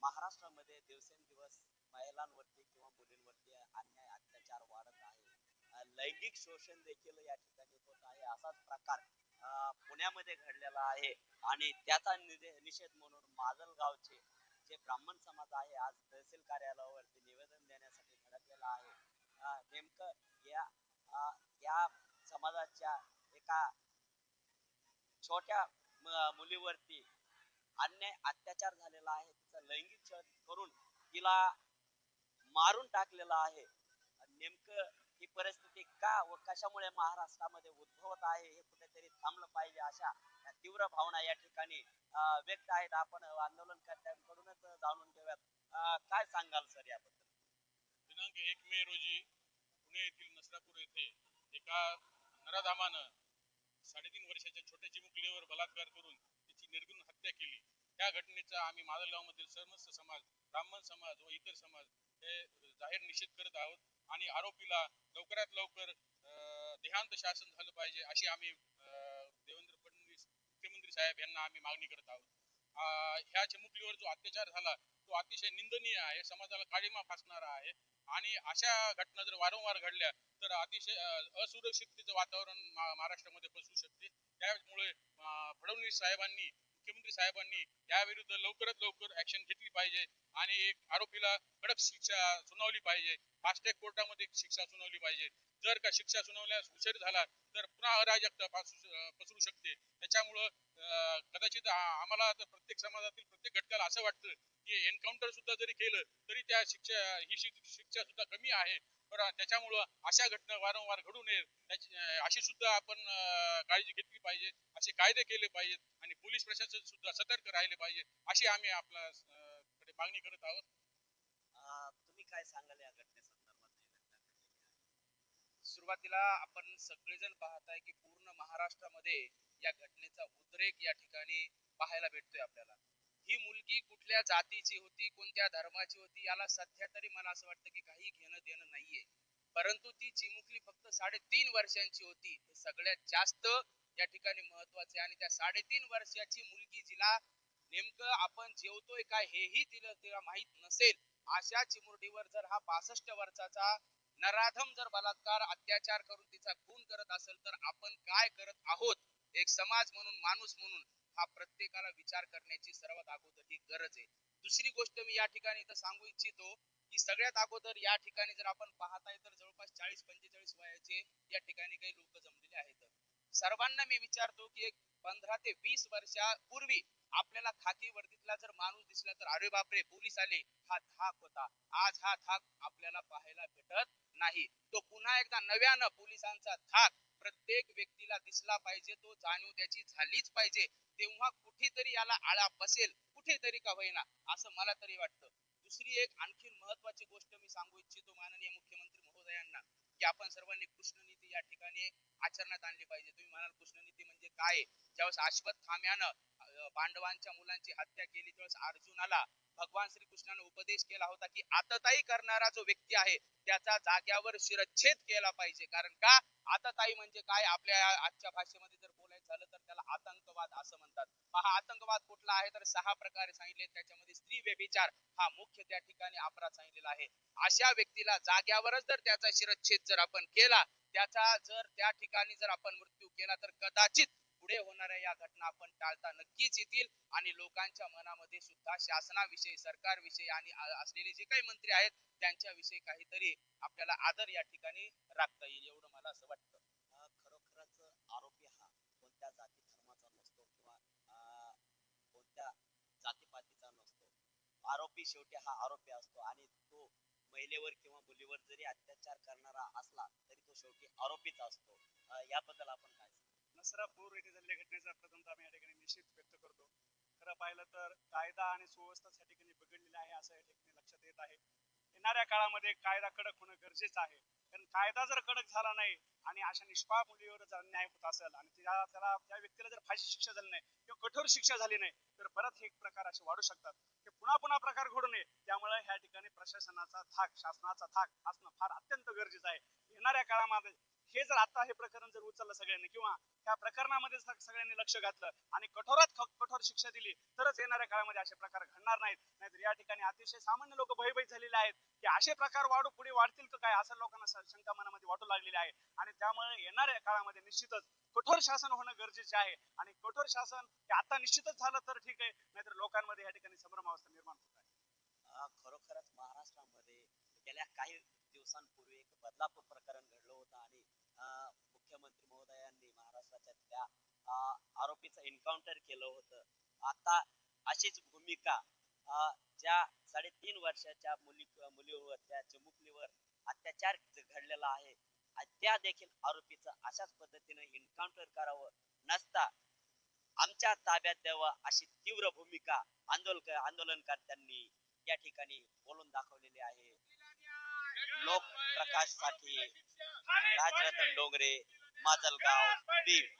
महाराष्ट्रामध्ये दिवसेंदिवस महिलांवरती किंवा मुलींवरती अन्याय अत्याचार वाढत आहे. लैंगिक शोषण देखील या ठिकाणी होत आहे. असाच प्रकार पुण्यामध्ये घडलेला आहे आणि त्याचा निषेध म्हणून माजलगावचे जे ब्राह्मण समाज आहे आज तहसील कार्यालयावरती निवेदन देण्यासाठी धडकलेला आहे. नेमकं या या समाजाच्या एका छोट्या मुलीवरती अन्याय अत्याचार झालेला आहे. तिचा लैंगिक छळ करून तिला मारून टाकलेला आहे. नेमकं ही परिस्थिती का व कशामुळे महाराष्ट्रामध्ये उद्भवत आहे हे कुठेतरी थांबलं पाहिजे अशा तीव्र भावना या ठिकाणी व्यक्त आहेत. आपण आंदोलनकर्त्यांकडूनच जाणून घेऊयात. काय सांगाल सर याबद्दल? दिनांक 1 मे रोजी पुणे येथील नसरापूर येथे एका नराधामानं 3.5 वर्षाच्या छोट्या चिमुकलीवर बलात्कार करून तिची निर्गुण हत्या केली. त्या घटनेचा आम्ही माजलगावमधील समस्त समाज, ब्राह्मण समाज व इतर समाज हे जाहीर निषेध करत आहोत आणि आरोपीला लवकरात लवकर देहांत शासन झालं पाहिजे अशी आम्ही देवेंद्र फडणवीस मुख्यमंत्री साहेब यांना आम्ही मागणी करत आहोत. ह्या चिमुकलीवर जो अत्याचार झाला तो अतिशय निंदनीय आहे, समाजाला काळीमा फासणारा आहे आणि अशा घटना जर वारंवार घडल्या तर अतिशय असुरक्षिततेचं वातावरण महाराष्ट्रामध्ये पसरू शकते. त्यामुळे फडणवीस साहेबांनी, मुख्यमंत्री साहेबांनी याविरुद्ध लवकरात लवकर ऍक्शन घेतली पाहिजे आणि एक आरोपीला कडक शिक्षा सुनावली पाहिजे. फास्ट ट्रॅक कोर्टामध्ये शिक्षा सुनावली पाहिजे. जर का शिक्षा सुनावल्यास उशीर झाला तर पुन्हा अराजकता पसरू शकते. त्याच्यामुळं कदाचित आम्हाला प्रत्येक समाजातील प्रत्येक घटकाला असं वाटतं की एन्काउंटर सुद्धा जरी केलं तरी त्या ही शिक्षा सुद्धा कमी आहे. बरं, त्याच्यामुळं अशा घटना वारंवार घडू नये अशी सुद्धा आपण काळजी घेतली पाहिजे. असे कायदे केले पाहिजेत आणि पोलीस प्रशासन सुद्धा सतर्क राहिले पाहिजे अशी आम्ही आपल्या कडे मागणी करत आहोत. तुम्ही काय सांगाल या घटनेसंदर्भात? सुरुवातीला आपण सगळेजण पाहताय की पूर्ण महाराष्ट्रामध्ये या घटनेचा उद्रेक या ठिकाणी पाहायला भेटतोय आपल्याला. ही मुलगी कुठल्या जातीची होती, कोणत्या धर्माची होती याला सध्या तरी मला असं वाटतं की काही घेणं देणं नाहीये. परंतु ती चिमुकली फक्त 3.5 वर्षांची होती. सगळ्यात जास्त या ठिकाणी महत्वाचे. आणि त्या 3.5 वर्षाची मुलगी जिला नेमकं आपण जेवतोय काय हेही तिला माहित नसेल अशा चिमुरडीवर जर हा 65 वर्षाचा नराधम जर बलात्कार अत्याचार करून तिचा खून करत असेल तर आपण काय करत आहोत एक समाज म्हणून, माणूस म्हणून हा प्रत्येकाला विचार करण्याची सर्वात अगोदर ही गरज आहे. दुसरी गोष्ट मी या ठिकाणी इथं सांगू इच्छितो की सगळ्यात अगोदर या ठिकाणी जर आपण पाहताय तर जवळपास 40-45 वयाचे या ठिकाणी काही लोक जमलेले आहेत. सर्वांना मी विचारतो की एक 15 ते 20 वर्षापूर्वी आपल्याला खाकी वर्दीतला जर माणूस दिसला तर अरे बापरे पोलीस आले हा धाक होता. आज हा धाक आपल्याला पाहायला भेटत नाही. तो पुन्हा एकदा नव्यानं पोलिसांचा धाक प्रत्येक व्यक्तीला दिसला पाहिजे, तो जाणीव त्याची झालीच पाहिजे. तेव्हा कुठेतरी याला आळा बसेल, कुठेतरी का होईना असं मला तरी वाटतं. दुसरी एक आणखी महत्वाची गोष्ट मी सांगू इच्छितो माननीय मुख्यमंत्री महोदयांना की आपण सर्वांनी कृष्णनीती या ठिकाणी आचरणात आणली पाहिजे. तुम्ही म्हणाल कृष्णनीती म्हणजे काय? ज्यावेळेस अश्वत्थाम्यानं पांडवांच्या मुलांची हत्या केली त्यावेळेस अर्जुनाला भगवान श्रीकृष्णाने उपदेश केला होता की आतताई करणारा जो व्यक्ती आहे त्याचा जाग्यावर शिरच्छेद केला पाहिजे. कारण का आतताई म्हणजे काय? आपल्या आजच्या भाषेमध्ये जर बोलायचं झालं तर त्याला आतंकवाद असं म्हणतात. हा आतंकवाद कुठला आहे तर 6 प्रकारे सांगितले. त्याच्यामध्ये स्त्री व्यभिचार हा मुख्य त्या ठिकाणी अपराध सांगितलेला आहे. अशा व्यक्तीला जाग्यावरच जर त्याचा शिरच्छेद जर आपण केला, त्याचा जर त्या ठिकाणी जर आपण मृत्यू केला तर कदाचित पुढे होणाऱ्या या घटना आपण टाळता नक्कीच येतील आणि लोकांच्या मनामध्ये सुद्धा शासनाविषयी, सरकारविषयी आणि असलेले जे काही मंत्री आहेत त्यांच्याविषयी काहीतरी आपल्याला आदर या ठिकाणी राखता येईल एवढं मला असं वाटतं. खरोखरच आरोपी हा कोणत्या जाती धर्माचा नसतो किंवा कोणत्या जातीपातीचा नसतो. आरोपी शेवटी हा आरोपी असतो आणि तो महिलेवर किंवा मुलीवर जरी अत्याचार करणारा असला तरी तो शेवटी आरोपीच असतो. याबद्दल आपण काय? नसरापूर येथे झालेल्या घटनेचा प्रथमतः आम्ही या ठिकाणी निषेध व्यक्त करतो. खरं पाहिलं तर कायदा आणि सुव्यवस्था त्या ठिकाणी बिघडलेला आहे असं या ठिकाणी लक्षात येत आहे. येणाऱ्या काळामध्ये कायदा कडक होणं गरजेचं आहे. कारण कायदा जर कडक झाला नाही आणि अशा निष्पाप मुलीवर जर अन्याय होत असेल आणि त्याला त्या व्यक्तीला जर फाशी शिक्षा झाली नाही किंवा कठोर शिक्षा झाली नाही तर परत हे प्रकार असे वाढू शकतात. ते पुन्हा पुन्हा प्रकार घडू नये त्यामुळे ह्या ठिकाणी प्रशासनाचा धाक, शासनाचा धाक असणं फार अत्यंत गरजेचं आहे. येणाऱ्या काळामध्ये हे जर आता हे प्रकरण जर उचललं सगळ्यांनी किंवा त्या प्रकरणामध्ये सगळ्यांनी लक्ष घातलं आणि कठोरात कठोर शिक्षा दिली तरच येणाऱ्या काळामध्ये असे प्रकार घडणार नाहीत. नाहीतर या ठिकाणी अतिशय सामान्य लोक भयभीत झालेले आहेत की असे प्रकार पुढे वाढतील का काय, असं लोकांना शंका मनामध्ये वाटू लागलेली आहे. आणि त्यामुळे येणाऱ्या काळामध्ये निश्चितच कठोर शासन होणं गरजेचे आहे. आणि कठोर शासन हे आता निश्चितच झालं तर ठीक आहे, नाहीतर लोकांमध्ये या ठिकाणी संभ्रमावस्था निर्माण होत आहे. खरोखरच महाराष्ट्रामध्ये गेल्या काही दिवसांपूर्वी एक बदलापूर प्रकरण घडलं होतं आणि मुख्यमंत्री महोदयांनी महाराष्ट्राच्या त्या आरोपीचं एन्काउंटर केलं होतं. आता अशीच भूमिका ज्या 3.5 वर्षाच्या मुलीवर, त्या चिमुकलीवर अत्याचार घडलेला आहे, त्या देखील आरोपीचं अशाच पद्धतीने एन्काउंटर करावं नसता आमच्या ताब्यात द्यावं अशी तीव्र भूमिका आंदोलनकर्त्यांनी या ठिकाणी बोलून दाखवलेली आहे. लोक प्रकाश साठी राजरतन डोंगरे, माजलगाव, बीड.